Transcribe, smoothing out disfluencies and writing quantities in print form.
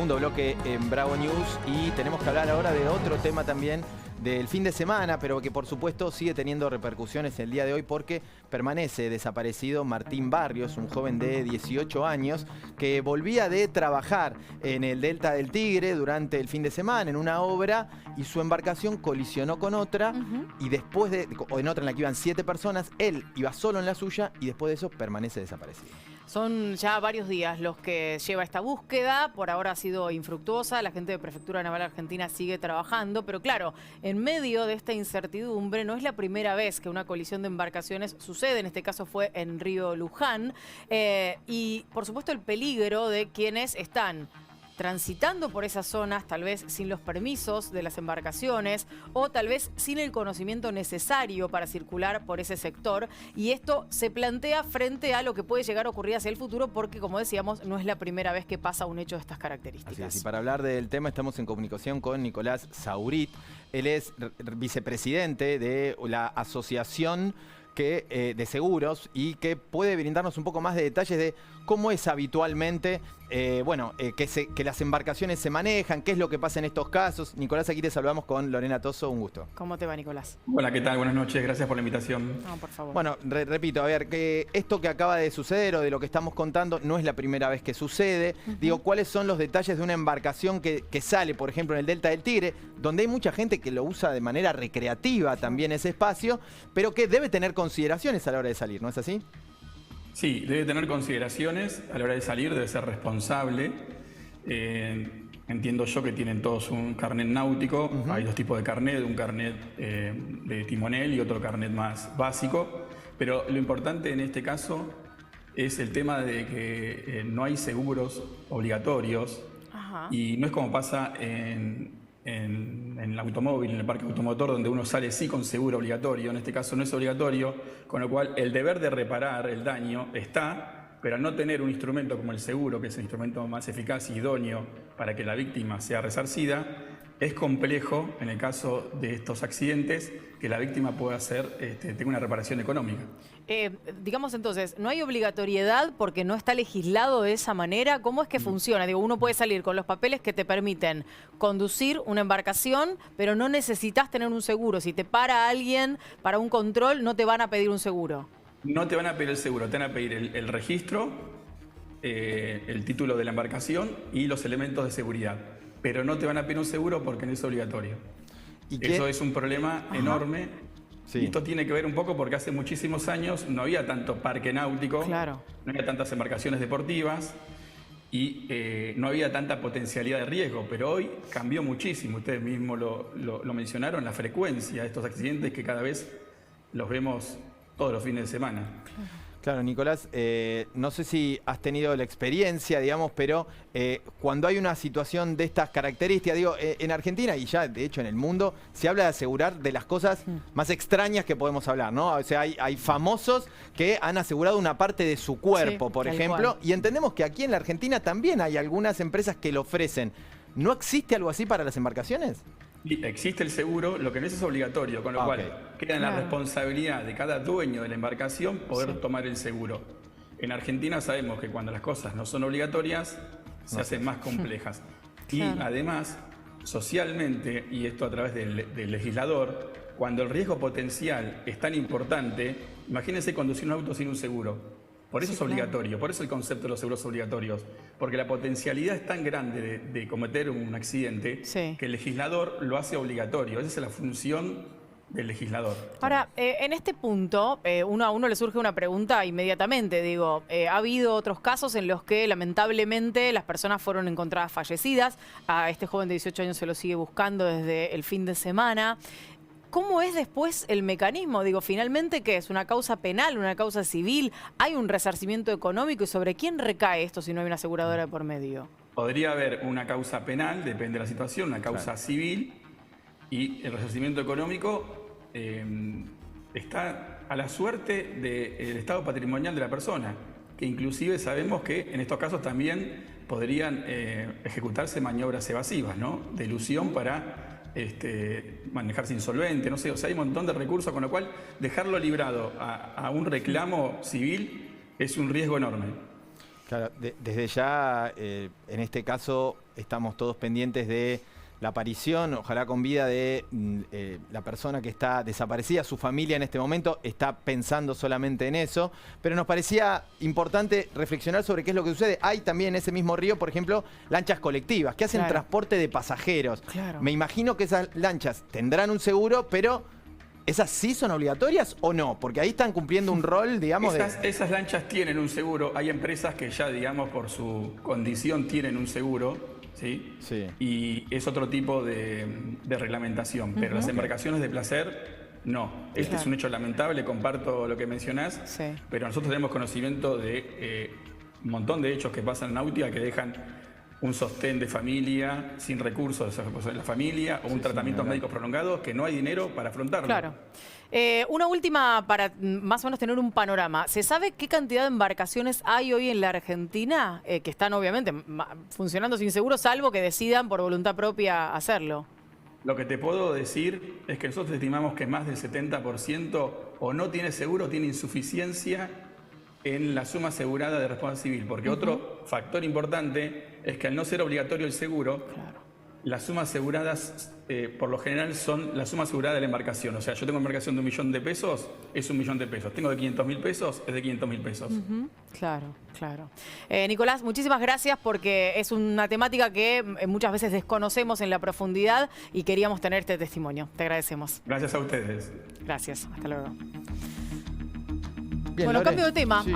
segundo bloque en Bravo News y tenemos que hablar ahora de otro tema también del fin de semana, pero que por supuesto sigue teniendo repercusiones el día de hoy porque permanece desaparecido Martín Barrios, un joven de 18 años que volvía de trabajar en el Delta del Tigre durante el fin de semana en una obra y su embarcación colisionó con otra y después en otra en la que iban 7 personas, él iba solo en la suya y después de eso permanece desaparecido. Son ya varios días los que lleva esta búsqueda, por ahora ha sido infructuosa, la gente de Prefectura Naval Argentina sigue trabajando, pero claro, en medio de esta incertidumbre no es la primera vez que una colisión de embarcaciones sucede, en este caso fue en Río Luján, y por supuesto el peligro de quienes están transitando por esas zonas, tal vez sin los permisos de las embarcaciones o tal vez sin el conocimiento necesario para circular por ese sector. Y esto se plantea frente a lo que puede llegar a ocurrir hacia el futuro porque, como decíamos, no es la primera vez que pasa un hecho de estas características. Así es, y para hablar del tema estamos en comunicación con Nicolás Saurit. Él es vicepresidente de la Asociación de Seguros y que puede brindarnos un poco más de detalles de cómo es habitualmente que las embarcaciones se manejan, qué es lo que pasa en estos casos. Nicolás, aquí te saludamos con Lorena Toso, un gusto. ¿Cómo te va, Nicolás? Hola, ¿qué tal? Buenas noches, gracias por la invitación. No, por favor. Bueno, repito, a ver, que esto que acaba de suceder o de lo que estamos contando no es la primera vez que sucede. Digo, ¿cuáles son los detalles de una embarcación que sale, por ejemplo, en el Delta del Tigre, donde hay mucha gente que lo usa de manera recreativa también ese espacio, pero que debe tener consideraciones a la hora de salir, ¿no es así? Sí, debe tener consideraciones a la hora de salir, debe ser responsable. Entiendo yo que tienen todos un carnet náutico. Hay dos tipos de carnet, un carnet de timonel y otro carnet más básico. Pero lo importante en este caso es el tema de que no hay seguros obligatorios. Y no es como pasa en el automóvil, en el parque automotor, donde uno sale sí con seguro obligatorio. En este caso no es obligatorio, con lo cual el deber de reparar el daño está, pero al no tener un instrumento como el seguro, que es el instrumento más eficaz y idóneo para que la víctima sea resarcida, es complejo, en el caso de estos accidentes, que la víctima pueda tenga una reparación económica. Digamos entonces, ¿no hay obligatoriedad porque no está legislado de esa manera? ¿Cómo es que funciona? Digo, uno puede salir con los papeles que te permiten conducir una embarcación, pero no necesitas tener un seguro. Si te para alguien para un control, no te van a pedir un seguro. No te van a pedir el seguro, te van a pedir el registro, el título de la embarcación y los elementos de seguridad. Pero no te van a pedir un seguro porque no es obligatorio. ¿Y eso es un problema enorme? Sí. Y esto tiene que ver un poco porque hace muchísimos años no había tanto parque náutico, no había tantas embarcaciones deportivas y no había tanta potencialidad de riesgo, pero hoy cambió muchísimo. Ustedes mismos lo mencionaron, la frecuencia de estos accidentes que cada vez los vemos todos los fines de semana. Claro, Nicolás, no sé si has tenido la experiencia, digamos, pero cuando hay una situación de estas características, digo, en Argentina y ya, de hecho, en el mundo, se habla de asegurar de las cosas más extrañas que podemos hablar, ¿no? O sea, hay famosos que han asegurado una parte de su cuerpo, por ejemplo, y entendemos que aquí en la Argentina también hay algunas empresas que lo ofrecen. ¿No existe algo así para las embarcaciones? Existe el seguro, lo que no es obligatorio, con lo cual queda en la responsabilidad de cada dueño de la embarcación poder tomar el seguro. En Argentina sabemos que cuando las cosas no son obligatorias, se hacen más complejas. Y además, socialmente, y esto a través del legislador, cuando el riesgo potencial es tan importante, imagínense conducir un auto sin un seguro. Por eso es obligatorio, por eso el concepto de los seguros obligatorios, porque la potencialidad es tan grande de cometer un accidente que el legislador lo hace obligatorio. Esa es la función del legislador. Ahora, en este punto, a uno le surge una pregunta inmediatamente. Digo, ha habido otros casos en los que lamentablemente las personas fueron encontradas fallecidas. A este joven de 18 años se lo sigue buscando desde el fin de semana. ¿Cómo es después el mecanismo? Digo, finalmente, ¿qué es? ¿Una causa penal, una causa civil? ¿Hay un resarcimiento económico? ¿Y sobre quién recae esto si no hay una aseguradora de por medio? Podría haber una causa penal, depende de la situación, una causa civil, y el resarcimiento económico está a la suerte del estado patrimonial de la persona, que inclusive sabemos que en estos casos también podrían ejecutarse maniobras evasivas, ¿no? De elusión para manejarse insolvente, no sé, o sea, hay un montón de recursos, con lo cual dejarlo librado a un reclamo civil es un riesgo enorme. Claro, desde ya, en este caso, estamos todos pendientes de la aparición, ojalá con vida, de la persona que está desaparecida. Su familia en este momento está pensando solamente en eso, pero nos parecía importante reflexionar sobre qué es lo que sucede. Hay también en ese mismo río, por ejemplo, lanchas colectivas que hacen transporte de pasajeros. Claro. Me imagino que esas lanchas tendrán un seguro, pero ¿esas sí son obligatorias o no? Porque ahí están cumpliendo un rol, digamos, Esas lanchas tienen un seguro. Hay empresas que ya, digamos, por su condición tienen un seguro, ¿sí? Sí. Y es otro tipo de reglamentación. Pero las embarcaciones de placer, no. Este es un hecho lamentable, comparto lo que mencionás, pero nosotros tenemos conocimiento de un montón de hechos que pasan en náutica que dejan un sostén de familia sin recursos de la familia o un tratamiento médico prolongado que no hay dinero para afrontarlo. Claro. Una última para más o menos tener un panorama. ¿Se sabe qué cantidad de embarcaciones hay hoy en la Argentina que están obviamente funcionando sin seguro, salvo que decidan por voluntad propia hacerlo? Lo que te puedo decir es que nosotros estimamos que más del 70% o no tiene seguro o tiene insuficiencia en la suma asegurada de responsabilidad civil, porque otro factor importante es que al no ser obligatorio el seguro, las sumas aseguradas por lo general son la suma asegurada de la embarcación. O sea, yo tengo una embarcación de 1 millón de pesos, es 1 millón de pesos. Tengo de 500.000 pesos, es de 500.000 pesos. Claro, claro. Nicolás, muchísimas gracias porque es una temática que muchas veces desconocemos en la profundidad y queríamos tener este testimonio. Te agradecemos. Gracias a ustedes. Gracias. Hasta luego. Bien, Bueno, Lore. cambio de tema. Sí.